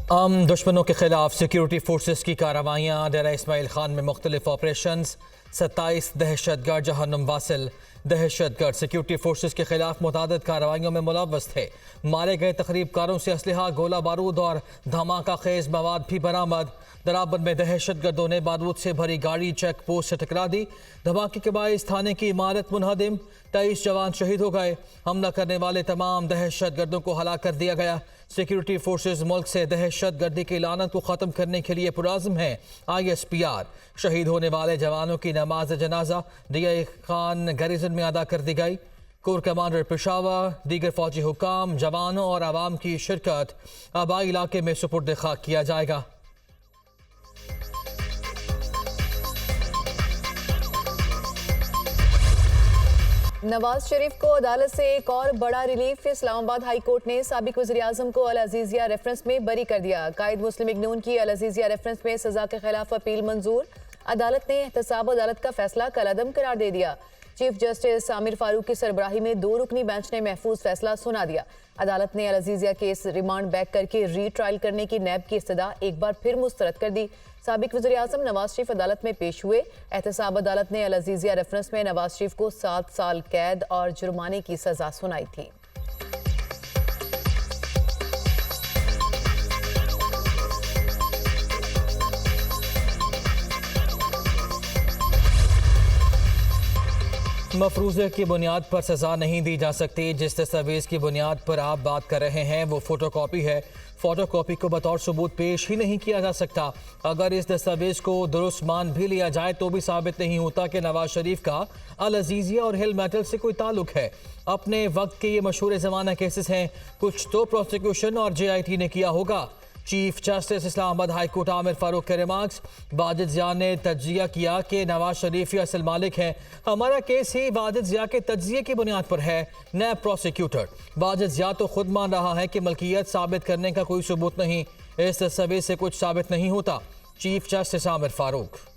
दुश्मनों के खिलाफ सिक्योरिटी फोर्सेस की कार्रवाइयाँ। डेरा इस्माइल खान में मुख्तलिफ ऑपरेशंस। 27 दहशतगर्द जहन्नुम वासिल। दहशतगर्द सिक्योरिटी फोर्सेस के खिलाफ मुतादिद कार्रवाइयों में मुलव्वस थे। मारे गए तकरीबकारों से असलहा, गोला बारूद और धमाका खेज मवाद भी बरामद। दराबन में दहशतगर्दों ने बारूद से भरी गाड़ी चेक पोस्ट से टकरा दी। धमाके के बायस थाने की इमारत मुनहदिम। 23 जवान शहीद हो गए। हमला करने वाले तमाम दहशतगर्दों को हलाक कर दिया गया। सिक्योरिटी फोर्सेस मुल्क से दहशतगर्दी की लानत को ख़त्म करने के लिए पुराज़्म है। ISPR शहीद होने वाले जवानों की नमाज जनाजा DI खान गैरिजन में अदा कर दी गई। कोर कमांडर पेशावर, दीगर फौजी हुकाम, जवानों और आवाम की शिरकत। आबाई इलाके में सुपुर्द खाक किया जाएगा। नवाज शरीफ को अदालत से एक और बड़ा रिलीफ। इस्लामाबाद हाई कोर्ट ने साबिक वज़ीर आज़म को अल अज़ीज़िया रेफरेंस में बरी कर दिया। कायद मुस्लिम लीग नून की अल अज़ीज़िया रेफरेंस में सजा के खिलाफ अपील मंजूर। अदालत ने एहतसाब अदालत का फैसला कलअदम करार दे दिया। चीफ जस्टिस आमिर फारूक की सरबराही में 2 रुकनी बेंच ने महफूज फैसला सुना दिया। अदालत ने अल अज़ीज़िया केस रिमांड बैक करके री ट्रायल करने की नैब की इस्तदा एक बार फिर मुस्तरद कर दी। साबिक वज़ीर आज़म नवाज शरीफ अदालत में पेश हुए। एहतसाब अदालत ने अल अज़ीज़िया रेफरेंस में नवाज शरीफ को 7 साल कैद और जुर्माने की सजा सुनाई थी। मफरूज़े की बुनियाद पर सज़ा नहीं दी जा सकती। जिस दस्तावेज़ की बुनियाद पर आप बात कर रहे हैं वो फ़ोटोकॉपी है। फ़ोटोकॉपी को बतौर सबूत पेश ही नहीं किया जा सकता। अगर इस दस्तावेज़ को दुरुस्त मान भी लिया जाए तो भी साबित नहीं होता कि नवाज शरीफ का अल अज़ीज़िया और हिल मेटल से कोई ताल्लुक है। अपने वक्त के ये मशहूर ज़माना केसेस हैं। कुछ तो प्रोसिक्यूशन और JIT ने किया होगा। Chief justice Islamabad high court Aamir Farooq के रिमार्क्स। वाजिद ज़िया ने तज्जिया किया कि नवाज शरीफ ही असल मालिक हैं। हमारा केस ही वाजिद ज़िया के तज्जिए की बुनियाद पर है, न प्रोसिक्यूटर। वाजिद ज़िया तो खुद मान रहा है कि मलकियत साबित करने का कोई सबूत नहीं। इस दस्तावेज से कुछ साबित नहीं होता। Chief justice Aamir Farooq.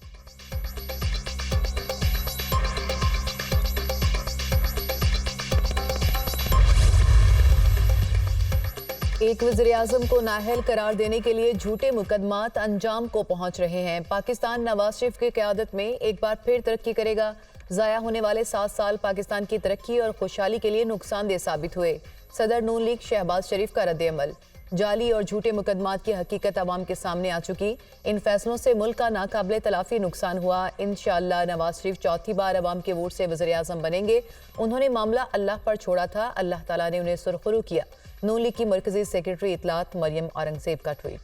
एक वज़ीर आज़म को नाअहल करार देने के लिए झूठे मुकदमात अंजाम को पहुंच रहे हैं। पाकिस्तान नवाज शरीफ की क़यादत में एक बार फिर तरक्की करेगा। ज़ाया होने वाले 7 साल पाकिस्तान की तरक्की और खुशहाली के लिए नुकसानदेह साबित हुए। सदर नून लीग शहबाज शरीफ का रद्द-ए-अमल। जाली और झूठे मुकदमात की हकीकत अवाम के सामने आ चुकी। इन फैसलों से मुल्क का नाकाबिले तलाफी नुकसान हुआ। इंशाअल्लाह नवाज शरीफ चौथी बार अवाम के वोट से वज़ीर आज़म बनेंगे। उन्होंने मामला अल्लाह पर छोड़ा था, अल्लाह ताला ने उन्हें सुरखरू किया। नून लीग की मरकजी सेक्रेटरी इतलात मरियम औरंगज़ेब का ट्वीट।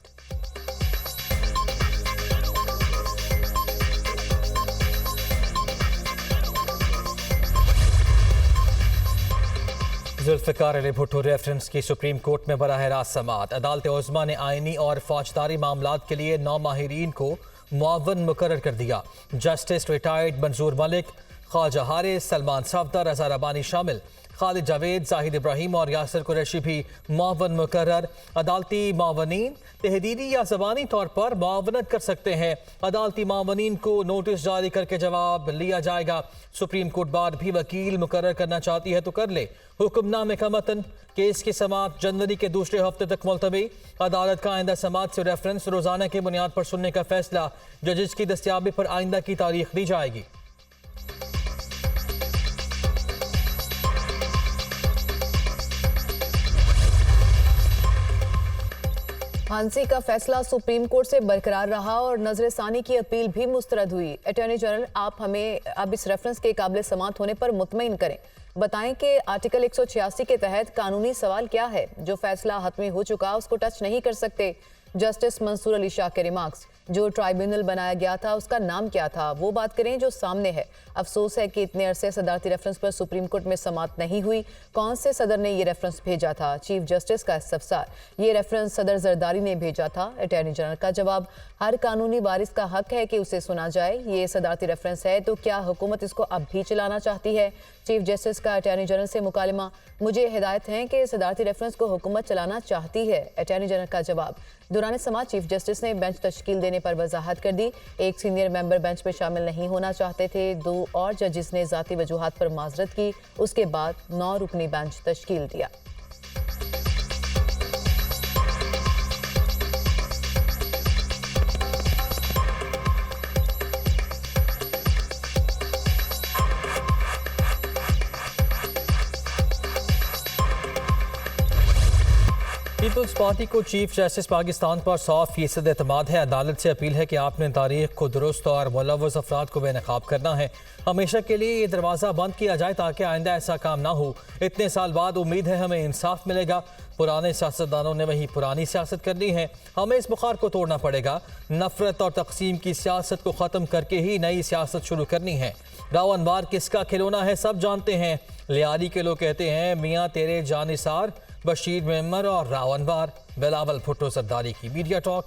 जुल्फ़िकार अली भुट्टो रेफरेंस की सुप्रीम कोर्ट में बराह रास्त समाअत। अदालत उज़्मा ने आइनी और फौजदारी मामलात के लिए 9 माहिरीन को मुअव्वन मुकर्रर कर दिया। जस्टिस रिटायर्ड मंजूर मलिक, ख्वाजा हारिस, सलमान सफदर, रज़ा रबानी शामिल। खालिद जावेद, जाहिद इब्राहिम और यासिर कुरैशी भी मुअव्वन मुकर्रर। अदालती मावनीन तहदीदी या ज़बानी तौर पर मुआवनत कर सकते हैं। अदालती मावनीन को नोटिस जारी करके जवाब लिया जाएगा। सुप्रीम कोर्ट बार भी वकील मुकर्रर करना चाहती है तो कर ले। हुक्मनामे का मतन। केस की समाअत जनवरी के दूसरे हफ्ते तक मुलतवी। अदालत का आइंदा समाअत से रेफरेंस रोज़ाना की बुनियाद पर सुनने का फैसला। जजेस की दस्तियाबी पर आइंदा की तारीख दी जाएगी। फांसी का फैसला सुप्रीम कोर्ट से बरकरार रहा और नजरसानी की अपील भी मुस्तरद हुई। अटॉर्नी जनरल आप हमें अब इस रेफरेंस के काबिल समाअत होने पर मुतमईन करें। बताएं कि आर्टिकल 186 के तहत कानूनी सवाल क्या है। जो फैसला हतमी हो चुका उसको टच नहीं कर सकते। जस्टिस मंसूर अली शाह के रिमार्क्स। जो ट्राइब्यूनल बनाया गया था उसका नाम क्या था, वो बात करें जो सामने है। अफसोस है कि इतने अरसे सदारती रेफरेंस पर सुप्रीम कोर्ट में समाअत नहीं हुई। कौन से सदर ने ये रेफरेंस भेजा था? चीफ जस्टिस का इस्तफसार। ये रेफरेंस सदर जरदारी ने भेजा था। अटॉर्नी जनरल का जवाब। हर कानूनी वारिस का हक है कि उसे सुना जाए। ये सदारती रेफरेंस है तो क्या हुकूमत इसको अब भी चलाना चाहती है? चीफ जस्टिस का अटॉर्नी जनरल से मुकालमा। मुझे हिदायत है कि सदारती रेफरेंस को हुकूमत चलाना चाहती है। अटॉर्नी जनरल का जवाब। दौरान समाअत चीफ जस्टिस ने बेंच तश्कील देने पर वजाहत कर दी। एक सीनियर मेंबर बेंच में शामिल नहीं होना चाहते थे। 2 और जजेस ने ज़ाती वजूहात पर माजरत की। उसके बाद 9 रुकनी बेंच तश्कील दिया। पीपल्स पार्टी को चीफ जस्टिस पाकिस्तान पर 100% एतमाद है। अदालत से अपील है कि आपने तारीख को दुरुस्त और मुलव्वस अफराद को बेनकाब करना है। हमेशा के लिए ये दरवाज़ा बंद किया जाए ताकि आइंदा ऐसा काम ना हो। इतने साल बाद उम्मीद है हमें इंसाफ मिलेगा। पुराने सियासतदानों ने वही पुरानी सियासत करनी है। हमें इस बुखार को तोड़ना पड़ेगा। नफरत और तकसीम की सियासत को ख़त्म करके ही नई सियासत शुरू करनी है। राव अनवार किसका खिलौना है सब जानते हैं। लियारी के लोग कहते हैं मियाँ तेरे जानिसार, बशीर मेमर और राव अनवार। बिलावल भुट्टो सरदारी की मीडिया टॉक।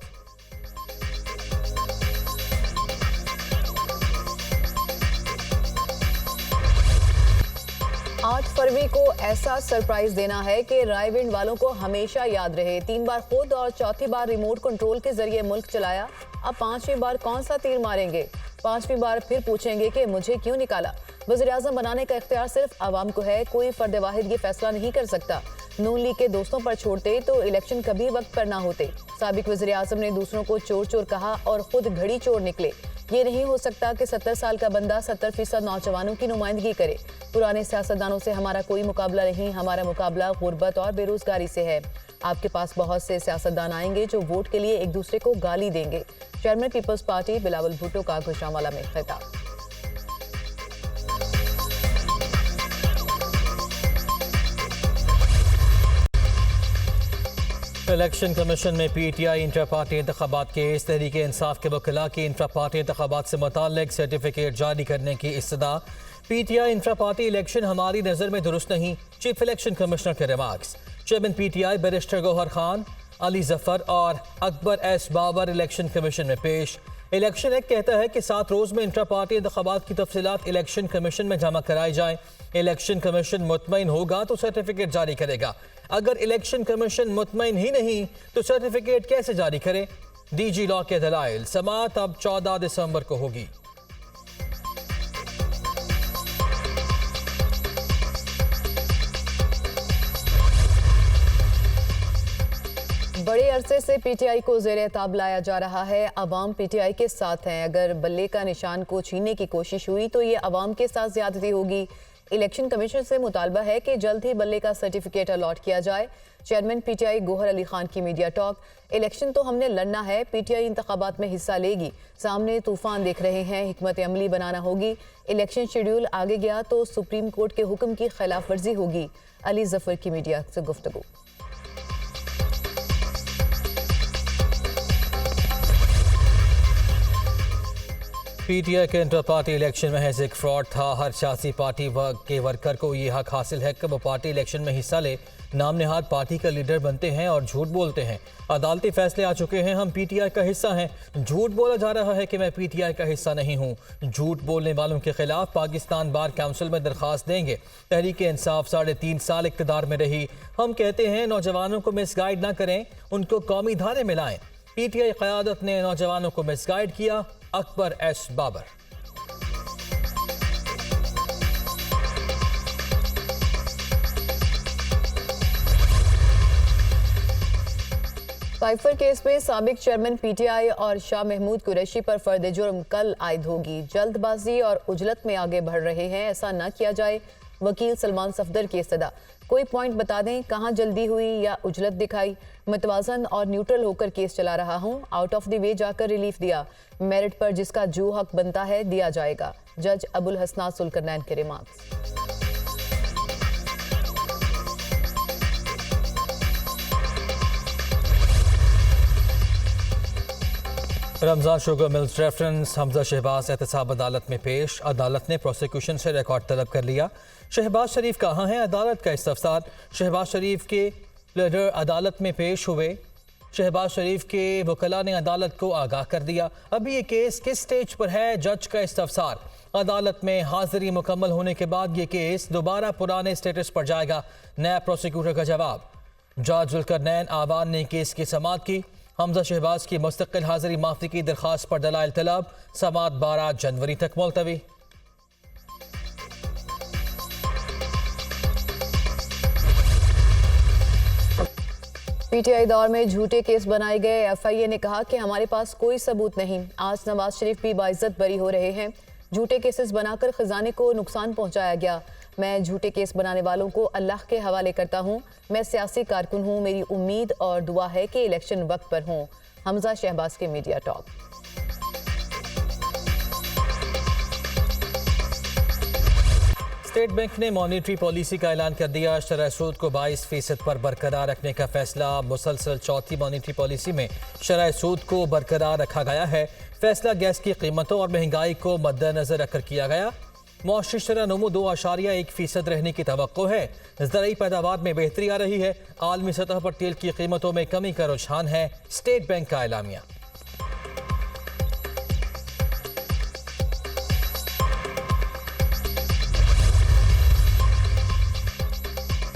आठ फरवरी को ऐसा सरप्राइज देना है कि रायविंड वालों को हमेशा याद रहे। 3 बार खुद और चौथी बार रिमोट कंट्रोल के जरिए मुल्क चलाया। अब 5वीं बार कौन सा तीर मारेंगे? 5वीं बार फिर पूछेंगे कि मुझे क्यों निकाला? वज़ीर-ए-आज़म बनाने का इख्तियार सिर्फ आवाम को है। कोई फर्द वाहिद ये फैसला नहीं कर सकता। नून लीग के दोस्तों पर छोड़ते तो इलेक्शन कभी वक्त पर ना होते। साबिक वज़ीर-ए-आज़म ने दूसरों को चोर चोर कहा और खुद घड़ी चोर निकले। ये नहीं हो सकता कि 70 साल का बंदा 70% नौजवानों की नुमाइंदगी करे। पुराने सियासतदानों से हमारा कोई मुकाबला नहीं, हमारा मुकाबला गुर्बत और बेरोजगारी से है। आपके पास बहुत से सियासतदान आएंगे जो वोट के लिए एक दूसरे को गाली देंगे। Chairman People's party Bilawal Bhutto का गुजरांवाला में खिताब। इलेक्शन कमीशन में पीटीआई इंटर पार्टी इंतखाबात केस। तहरीक इंसाफ के वकीला की इंटर पार्टी इंतखाबात से मुताल्लिक सर्टिफिकेट जारी करने की इस्तदा। पीटीआई इंटर पार्टी इलेक्शन हमारी नज़र में दुरुस्त नहीं, चीफ इलेक्शन कमिश्नर के remarks. Chairman PTI barrister Gohar Khan, Ali Zafar और Akbar S Babar election commission में पेश। इलेक्शन एक्ट कहता है कि 7 रोज़ में इंटर पार्टी इंतखाबात की तफसीलात इलेक्शन कमीशन में जमा कराई जाए। इलेक्शन कमीशन मुतमईन होगा तो सर्टिफिकेट जारी करेगा। अगर इलेक्शन कमीशन मुतमईन ही नहीं तो सर्टिफिकेट कैसे जारी करे? डीजी लॉ के दलाइल। समाअत अब 14 दिसंबर को होगी। बड़े अरसे से पीटीआई को ज़ेर-ए-ताब लाया जा रहा है। अवाम पीटीआई के साथ हैं। अगर बल्ले का निशान को छीनने की कोशिश हुई तो ये अवाम के साथ ज्यादती होगी। इलेक्शन कमीशन से मुतालबा है कि जल्द ही बल्ले का सर्टिफिकेट अलॉट किया जाए। चेयरमैन पीटीआई गौहर अली खान की मीडिया टॉक। इलेक्शन तो हमने लड़ना है, पीटीआई इंतखाबात में हिस्सा लेगी। सामने तूफान देख रहे हैं, हिकमत अमली बनाना होगी। इलेक्शन शेड्यूल आगे गया तो सुप्रीम कोर्ट के हुक्म की खिलाफ वर्जी होगी। अली जफर की मीडिया से गुफ्तगू। पीटीआई के इंटर पार्टी इलेक्शन में हैज एक फ्रॉड था। हर सियासी पार्टी के वर्कर को ये हक हासिल है कि वो पार्टी इलेक्शन में हिस्सा ले, नाम नेहाद पार्टी का लीडर बनते हैं और झूठ बोलते हैं। अदालती फैसले आ चुके हैं, हम पीटीआई का हिस्सा हैं। झूठ बोला जा रहा है कि मैं पीटीआई का हिस्सा नहीं हूँ। झूठ बोलने वालों के खिलाफ पाकिस्तान बार काउंसिल में दरख्वास्त देंगे। तहरीक इंसाफ 3.5 साल इक़्तिदार में रही। हम कहते हैं नौजवानों को मिसगाइड ना करें, उनको कौमी धारे में लाएं। पीटीआई क़यादत ने नौजवानों को मिसगाइड किया। Akbar S Babar. Cipher case में साबिक चेयरमैन पीटीआई और शाह महमूद कुरैशी पर फर्द जुर्म कल आयद होगी। जल्दबाजी और उजलत में आगे बढ़ रहे हैं, ऐसा न किया जाए। वकील सलमान सफदर की इस्तदा। कोई पॉइंट बता दें, कहां जल्दी हुई या उजलत दिखाई? मतवाजन और न्यूट्रल होकर केस चला रहा हूं। आउट ऑफ द वे जाकर रिलीफ दिया। मेरिट पर जिसका जो हक बनता है दिया जाएगा। जज अबुल हसनात सुल्करनैन के remarks. Ramzan sugar mills reference. Hamza Shahbaz एहतसाब अदालत में पेश। अदालत ने प्रोसिक्यूशन से रिकॉर्ड तलब कर लिया। शहबाज शरीफ कहाँ हैं? अदालत का इस्तफसार। शहबाज शरीफ के लीडर अदालत में पेश हुए। शहबाज शरीफ के वकला ने अदालत को आगाह कर दिया। अभी ये केस किस स्टेज पर है? जज का इस्तफसार। अदालत में हाजिरी मुकम्मल होने के बाद ये केस दोबारा पुराने स्टेटस पर जाएगा। नया प्रोसिक्यूटर का जवाब। जज जुल्करनैन आवान ने केस की समाअत की। हमजा शहबाज की मुस्तकिल हाजिरी माफी की दरख्वास्त पर दलाइल तलब। समाअत 12 जनवरी तक मुलतवी। पीटीआई दौर में झूठे केस बनाए गए। एफआईए ने कहा कि हमारे पास कोई सबूत नहीं। आज नवाज शरीफ भी बाइज्जत बरी हो रहे हैं। झूठे केसेस बनाकर खजाने को नुकसान पहुंचाया गया। मैं झूठे केस बनाने वालों को अल्लाह के हवाले करता हूं। मैं सियासी कारकुन हूं। मेरी उम्मीद और दुआ है कि इलेक्शन वक्त पर हों। हमजा शहबाज के मीडिया टॉक। स्टेट बैंक ने मॉनेटरी पॉलिसी का ऐलान कर दिया। शरह सूद को 22% पर बरकरार रखने का फैसला। मुसलसल चौथी मॉनेटरी पॉलिसी में शरह सूद को बरकरार रखा गया है। फैसला गैस की कीमतों और महंगाई को मद्देनजर रखकर किया गया। मुआशी शरह नमो 2.1% रहने की तवक्को है। ज़राई पैदावार में बेहतरी आ रही है। आलमी सतह पर तेल की कीमतों में कमी का रुझान है। स्टेट बैंक का एलामिया।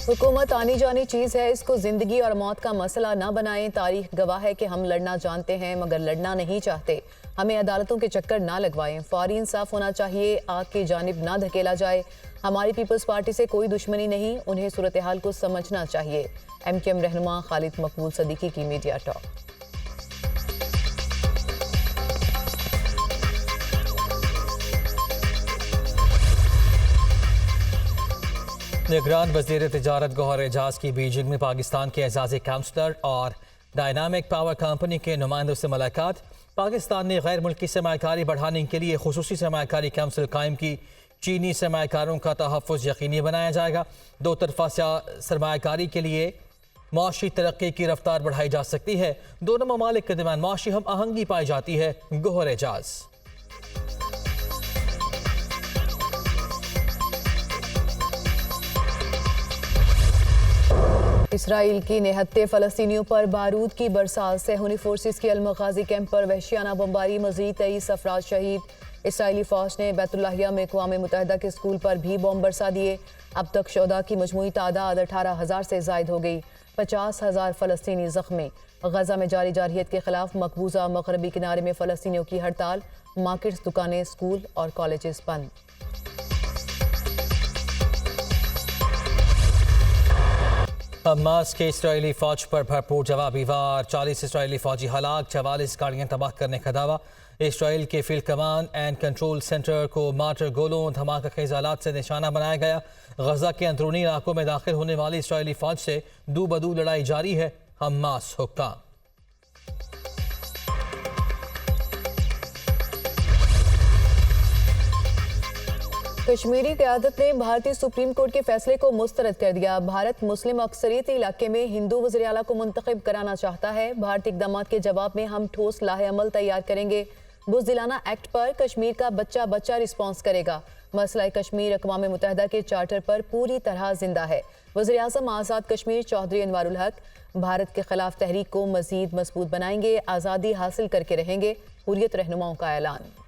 हुकूमत आनी जानी चीज़ है, इसको ज़िंदगी और मौत का मसला ना बनाएं। तारीख गवाह है कि हम लड़ना जानते हैं मगर लड़ना नहीं चाहते। हमें अदालतों के चक्कर ना लगवाएं। फौरी इंसाफ होना चाहिए, आग की जानिब ना धकेला जाए। हमारी पीपल्स पार्टी से कोई दुश्मनी नहीं, उन्हें सूरत हाल को समझना चाहिए। MKM रहनुमा खालिद मकबूल सदीकी की मीडिया टॉक। निगरान वज़ीर तिजारत गौहर एजाज की बीजिंग में पाकिस्तान के एजाज़ी काउंसलर और डायनामिक पावर कंपनी के नुमाइंदों से मुलाकात। पाकिस्तान ने गैर मुल्की सरमाकारी बढ़ाने के लिए खुसूसी सरमाकारी काउंसिल कायम की। चीनी सरमाकारों का तहफ़्फ़ुज़ यकीनी बनाया जाएगा। दो तरफा सरमाकारी के लिए माशी तरक्की की रफ्तार बढ़ाई जा सकती है। दोनों ममालिक के दरमियान माशी हम आहंगी पाई जाती है। गौहर एजाज। इसराइल की निहत्ते फ़लस्तीनियों पर बारूद की बरसात। सेहूनी फोर्सेस की अल-मग़ाज़ी कैंप पर वहशियाना बमबारी। मज़ीद 23 अफराद शहीद। इसराइली फ़ौज ने बैतुल्लाहिया में अक़वाम मुत्तहिदा के स्कूल पर भी बम बरसा दिए। अब तक शुहदा की मजमूई तादाद 18,000 से ज़ायद हो गई। 50,000 फ़लस्तीनी ज़ख्मी। गज़ा में जारी जारहियत के खिलाफ मकबूजा मगरबी किनारे में फ़लस्तीनियों की हड़ताल। मार्केट्स, दुकानें, स्कूल और कॉलेजेस बंद। हमास के इसराइली फौज पर भरपूर जवाबी वार। 40 इसराइली फौजी हलाक, 44 गाड़ियां तबाह करने का दावा। इसराइल के field command and control centre को मार्टर गोलों धमाका खेज आलात से निशाना बनाया गया। गजा के अंदरूनी इलाकों में दाखिल होने वाली इसराइली फौज से दू बदू लड़ाई जारी है। हमास हुक्काम। कश्मीरी क़यादत ने भारतीय सुप्रीम कोर्ट के फैसले को मुस्तरद कर दिया। भारत मुस्लिम अक्सरियती इलाके में हिंदू वज़ीर आला को मुंतखब कराना चाहता है। भारतीय इक़दाम के जवाब में हम ठोस लाहे अमल तैयार करेंगे। बुज़दिलाना एक्ट पर कश्मीर का बच्चा बच्चा रिस्पॉन्स करेगा। मसला कश्मीर अक़वाम मुत्तहिदा के चार्टर पर पूरी तरह जिंदा है। वज़ीर आज़म आज़ाद कश्मीर चौधरी अनवारुल हक भारत के खिलाफ तहरीक को मज़ीद मजबूत बनाएंगे। आज़ादी हासिल करके रहेंगे। हुर्रियत रहनुमाओं का ऐलान।